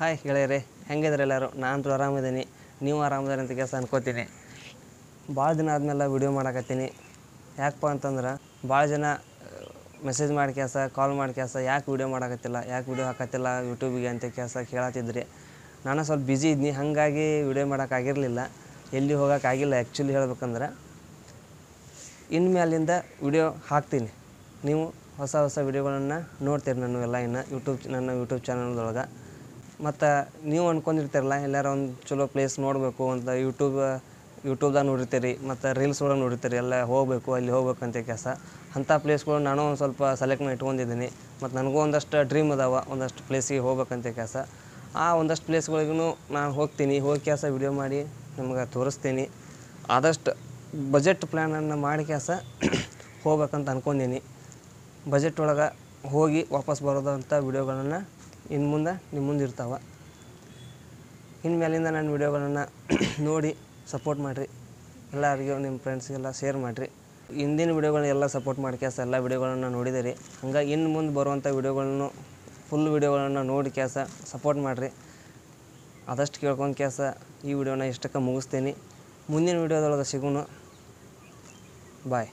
Hi ಗೆಳೆಯರೇ, ಹೆಂಗಿದ್ರೆ ಎಲ್ಲರೂ? ನಾನು ಆರಾಮಿದ್ದೀನಿ, ನೀವು ಆರಾಮಿದ್ದೀರಿ ಅಂತ ಕೆಲಸ ಅನ್ಕೋತೀನಿ. ಭಾಳ ದಿನ ಆದಮೇಲೆ ವಿಡಿಯೋ ಮಾಡಕತ್ತೀನಿ. ಯಾಕಪ್ಪ ಅಂತಂದ್ರೆ ಭಾಳ ಜನ ಮೆಸೇಜ್ ಮಾಡಿ ಕಾಲ್ ಮಾಡಿ ಯಾಕೆ ವಿಡಿಯೋ ಮಾಡಕತ್ತಿಲ್ಲ, ಯಾಕೆ ವಿಡಿಯೋ ಹಾಕತ್ತಿಲ್ಲ ಯೂಟ್ಯೂಬಿಗೆ ಅಂತ ಕೇಳತ್ತಿದ್ರಿ. ನಾನು ಸ್ವಲ್ಪ ಬ್ಯುಸಿ ಇದ್ನಿ, ಹಾಗಾಗಿ ವಿಡಿಯೋ ಮಾಡೋಕ್ಕಾಗಿರಲಿಲ್ಲ, ಎಲ್ಲಿ ಹೋಗೋಕ್ಕಾಗಿಲ್ಲ. ಆ್ಯಕ್ಚುಲಿ ಹೇಳ್ಬೇಕಂದ್ರೆ ಇನ್ಮೇಲಿಂದ ವಿಡಿಯೋ ಹಾಕ್ತೀನಿ. ನೀವು ಹೊಸ ವಿಡಿಯೋಗಳನ್ನು ನೋಡ್ತೀರಿ ನನ್ನ ಯೂಟ್ಯೂಬ್ ಚಾನಲ್ದೊಳಗೆ. ಮತ್ತು ನೀವು ಅಂದ್ಕೊಂಡಿರ್ತೀರಲ್ಲ, ಎಲ್ಲಾರು ಒಂದು ಚಲೋ ಪ್ಲೇಸ್ ನೋಡಬೇಕು ಅಂತ ಯೂಟ್ಯೂಬ್ದಾಗ ನೋಡಿರ್ತೀರಿ, ಮತ್ತು ರೀಲ್ಸ್ ಒಳಗೆ ನೋಡಿರ್ತೀರಿ, ಎಲ್ಲ ಹೋಗಬೇಕು ಅಲ್ಲಿ ಹೋಗ್ಬೇಕು ಅಂತ ಅಂಥ ಪ್ಲೇಸ್ಗಳು ನಾನು ಒಂದು ಸ್ವಲ್ಪ ಸೆಲೆಕ್ಟ್ ಮಾಡಿ ಇಟ್ಕೊಂಡಿದ್ದೀನಿ. ಮತ್ತು ನನಗೂ ಒಂದಷ್ಟು ಡ್ರೀಮ್ ಅದಾವೆ, ಒಂದಷ್ಟು ಪ್ಲೇಸಿಗೆ ಹೋಗ್ಬೇಕಂತ ಆ ಒಂದಷ್ಟು ಪ್ಲೇಸ್ಗಳಿಗೂ ನಾನು ಹೋಗ್ತೀನಿ. ಹೋಗಿ ವಿಡಿಯೋ ಮಾಡಿ ನಿಮ್ಗೆ ತೋರಿಸ್ತೀನಿ. ಆದಷ್ಟು ಬಜೆಟ್ ಪ್ಲ್ಯಾನನ್ನು ಮಾಡಿ ಹೋಗ್ಬೇಕಂತ ಅಂದ್ಕೊಂಡೀನಿ. ಬಜೆಟ್ ಒಳಗೆ ಹೋಗಿ ವಾಪಸ್ ಬರೋದಂಥ ವಿಡಿಯೋಗಳನ್ನು ಇನ್ನು ಮುಂದೆ ನಿಮ್ಮ ಮುಂದೆ ಇರ್ತಾವೆ. ಇನ್ಮೇಲಿಂದ ನನ್ನ ವಿಡಿಯೋಗಳನ್ನು ನೋಡಿ ಸಪೋರ್ಟ್ ಮಾಡಿರಿ. ಎಲ್ಲರಿಗೂ ನಿಮ್ಮ ಫ್ರೆಂಡ್ಸ್ಗೆಲ್ಲ ಶೇರ್ ಮಾಡಿರಿ. ಹಿಂದಿನ ವಿಡಿಯೋಗಳನ್ನೆಲ್ಲ ಸಪೋರ್ಟ್ ಮಾಡಿ ಎಲ್ಲ ವಿಡಿಯೋಗಳನ್ನು ನೋಡಿದಿರಿ. ಹಂಗಾಗಿ ಇನ್ನು ಮುಂದೆ ಬರುವಂಥ ವಿಡಿಯೋಗಳನ್ನು ಫುಲ್ ವಿಡಿಯೋಗಳನ್ನು ನೋಡಿ ಸಪೋರ್ಟ್ ಮಾಡಿರಿ. ಆದಷ್ಟು ಕೇಳ್ಕೊಂಡು ಈ ವಿಡಿಯೋನ ಇಷ್ಟಕ್ಕೆ ಮುಗಿಸ್ತೀನಿ. ಮುಂದಿನ ವಿಡಿಯೋದೊಳಗೆ ಸಿಗೋಣ. ಬಾಯ್.